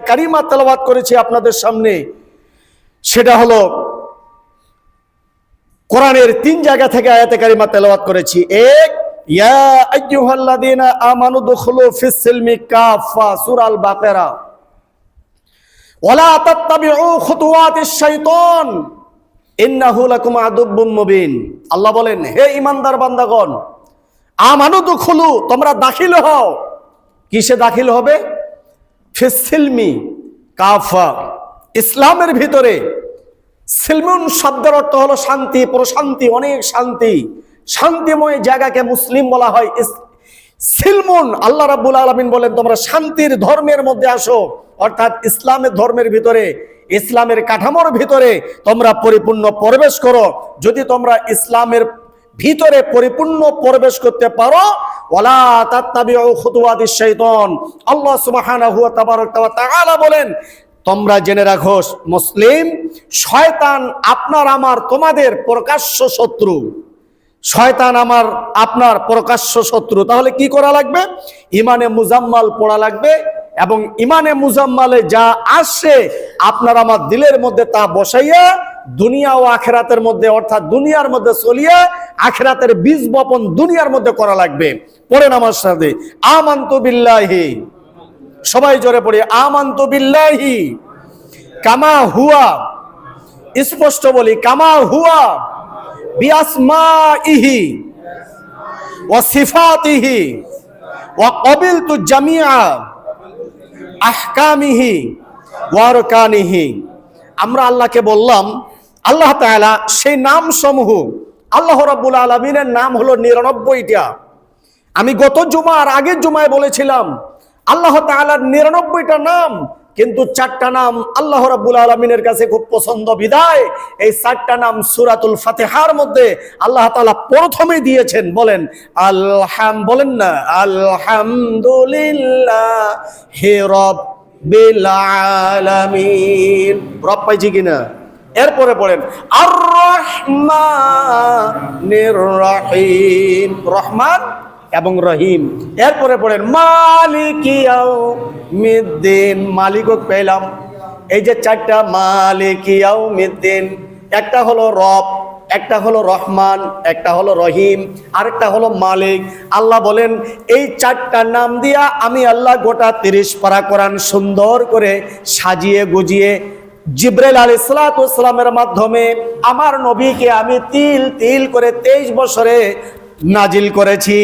কারিমা তেলাওয়াত করেছি আপনাদের সামনে, সেটা হলো কোরআনের 3 জায়গা থেকে আয়াতে কারিমা তেলাওয়াত করেছি। এক, ইয়া আইয়ুহাল্লাযীনা আমানু দুখুলু ফিস সিলমি কাফা, সূরা আল বাকারা। ওয়ালা তাত্তাবিউ খুতুওয়াতিশ শাইতান ইন্নাহু লাকুম আদুব্বুম মুবিন। আল্লাহ বলেন, হে ঈমানদার বান্দাগণ, আমানু দুখুলু, তোমরা দাখিল হও। কিসে দাখিল হবে? ফিস সিলমি কাফা, ইসলামের ভিতরে। সিলমুন শব্দের অর্থ হলো শান্তি, প্রশান্তি, অনেক শান্তি, শান্তিময় জায়গাকে মুসলিম বলা হয়। সিলমুন, আল্লাহ রাব্বুল আলামিন বলেন তোমরা শান্তির ধর্মের মধ্যে আসো, অর্থাৎ ইসলামের ধর্মের ভিতরে, ইসলামের কাঠামোর ভিতরে তোমরা পরিপূর্ণ প্রবেশ করো। যদি তোমরা ইসলামের ভিতরে পরিপূর্ণ প্রবেশ করতে পারো, ওয়ালা তাত্তাবিউ খুতুওয়াতিশ শাইতান, আল্লাহ সুবহানাহু ওয়া তাআলা বলেন তোমরা জেনে রাখো মুসলিম, শয়তান আপনার আমার তোমাদের প্রকাশ্য শত্রু। শয়তান আমার আপনার প্রকাশ্য শত্রু। তাহলে কি করা লাগবে? ইমানে মুজাম্মাল পড়া লাগবে, এবং ইমানে মুজাম্মালে যা আসে আপনার আমার দিলের মধ্যে তা বসাইয়া দুনিয়া ও আখিরাতের মধ্যে, অর্থাৎ দুনিয়ার মধ্যে চলিয়া আখিরাতের বীজ বপন দুনিয়ার মধ্যে করা লাগবে। পড়েন আমার সাথে, আমানতু বিল্লাহি, সবাই জোরে পড়ি, আমানতু বিল্লাহি কামা হুয়া, স্পষ্ট বলি, কামা হুয়া বিআসমাইহি ওয়া সিফাতিহি ওয়া ক্বাবিলতু জামিআ আহকামিহি ওয়া আরকানিহি। আমরা আল্লাহকে বললাম, আল্লাহ তাআলা সেই নাম সমূহ, আল্লাহ রাব্বুল আলামিনের নাম হলো 99টা। আমি গত জুমার আগের জুমায় বলেছিলাম আল্লাহ তাআলার 99টা নাম, কিন্তু 4টা নাম আল্লাহ রাব্বুল আলামিনের কাছে খুব পছন্দ, বিধায় এই 4টা নাম সূরাতুল ফাতিহার মধ্যে আল্লাহ তাআলা প্রথমে দিয়েছেন। বলেন বলেন না, আলহামদুলিল্লাহি রাব্বিল আলামিন। রব পাইছি কিনা? এরপরে পড়েন আর রহমানির রহিম, রহমান এবং রহিম। এরপরে পড়েন মালিকি ইয়াউমিদ্দিন, মালিকও পেলাম। এই যে 4টা মালিকি ইয়াউমিদ্দিন, একটা হলো রব, একটা হলো রহমান, একটা হলো রহিম, আরেকটা হলো মালিক। আল্লাহ বলেন এই 4টা নাম দিয়া আমি আল্লাহ গোটা 30 পারা কোরআন সুন্দর করে সাজিয়ে গুজিয়ে জিবরাইল আলাইহিস সালাতু ওয়াস সালামের মাধ্যমে আমার নবীকে আমি তিল তিল করে 23 বছরে নাজিল করেছি।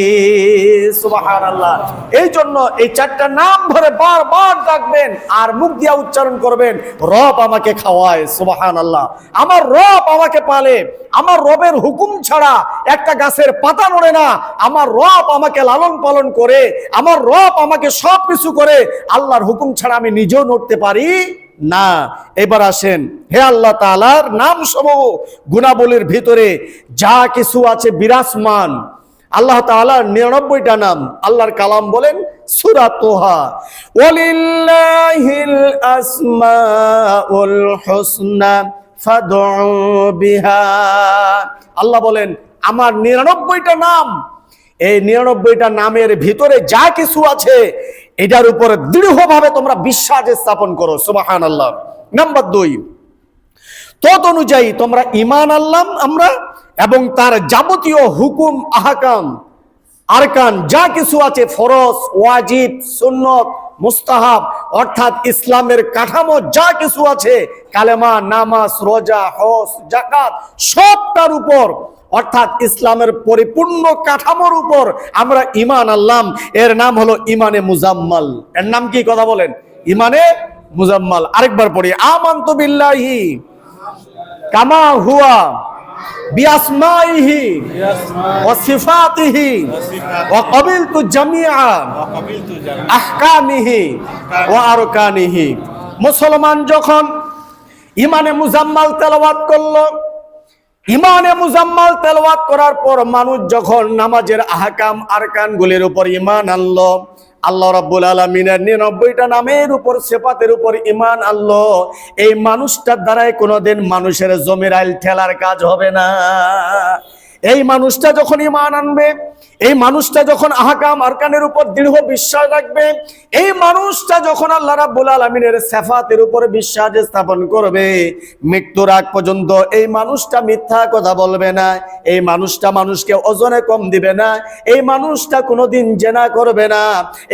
সুবহানাল্লাহ। এই জন্য এই 4টা নাম ধরে বারবার ডাকবেন আর মুখ দিয়া উচ্চারণ করবেন, রব আমাকে খাওয়ায়। সুবহানাল্লাহ। আমার রব আমাকে পালে, আমার রবের হুকুম ছাড়া একটা গাছের পাতা নড়ে না। আমার রব আমাকে লালন পালন করে, আমার রব আমাকে সব কিছু করে, আল্লাহর হুকুম ছাড়া আমি নিজেও নড়তে পারি না। এবার আসেন, হে আল্লাহ তাআলার নাম সমূহ গুণাবলীর ভিতরে যা কিছু আছে বিরাজমান। আল্লাহ তাআলার 99টা নাম, আল্লাহর কালাম বলেন সূরা তোহা, ওয়ালিল্লাহিল আসমাউল হুসনা ফাদউ বিহা। আল্লাহ বলেন আমার 99টা নাম, এই 99টা নামের ভিতরে যা কিছু আছে এটার উপরে দৃঢ়ভাবে তোমরা বিশ্বাস স্থাপন করো। সুবহানাল্লাহ। নাম্বার 2, তদ অনুযায়ী তোমরা ঈমান আনলাম আমরা, এবং তার যাবতীয় হুকুম আহকাম আরকান যা কিছু আছে, ফরজ, ওয়াজিব, সুন্নত, মুস্তাহাব, অর্থাৎ ইসলামের কাঠামো যা কিছু আছে, কালেমা, নামাজ, রোজা, হজ, যাকাত, সবটার উপর, অর্থাৎ ইসলামের পরিপূর্ণ কাঠামোর উপর আমরা ঈমান আনলাম। এর নাম হলো ইমানে মুজাম্মাল। এর নাম কি? কথা বলেন, ইমানে মুজাম্মাল। আরেকবার পড়ি, আমানতু বিল্লাহি কামা হুয়া বিআসমাইহি ওয়া সিফাতিহি ওয়া ক্বাবিলতু জামিআ আহকামিহি ওয়া আরকানিহি। মুসলমান যখন ইমানে মুজাম্মাল তেলাওয়াত করলো, ইমানে মুজাম্মাল তেলাওয়াত করার পর মানুষ যখন নামাজের আহকাম আরকান গুলির উপর ঈমান আনলো, আল্লাহ রাব্বুল আলামিনের 99টা নামের উপর, সিফাতের উপর ঈমান আনলো, এই মানুষটার দ্বারাই কোনোদিন মানুষের জমির আইল ঠেলার কাজ হবে না। এই মানুষটা যখন ঈমান আনবে, এই মানুষটা যখন আহকাম আরকানের উপর দৃঢ় বিশ্বাস রাখবে, এই মানুষটা যখন আল্লাহ রাব্বুল আলামিনের সিফাতের উপরে বিশ্বাস স্থাপন করবে, মৃত্যুর আগ পর্যন্ত এই মানুষটা মিথ্যা কথা বলবে না, এই মানুষটা মানুষকে ওজনে কম দিবে না, এই মানুষটা কোনোদিন জেনা করবে না,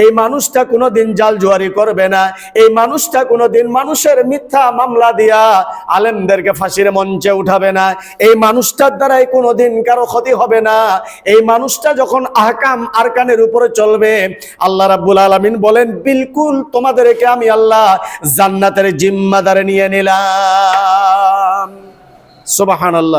এই মানুষটা কোনোদিন জালজুয়ারি করবে না, এই মানুষটা কোনোদিন মানুষের মিথ্যা মামলা দিয়া আলেমদেরকে ফাঁসির মঞ্চে উঠাবে না, এই মানুষটার দ্বারাই কোনোদিন কারো ক্ষতি হবে না। এই মানুষটা যখন আহকাম আরকানের উপরে চলবে, আল্লাহ রাব্বুল আলামিন বলেন বিলকুল তোমাদেরকে আমি আল্লাহ জান্নাতের জিম্মাদার নিয়ে নিলাম। সুবহানাল্লাহ।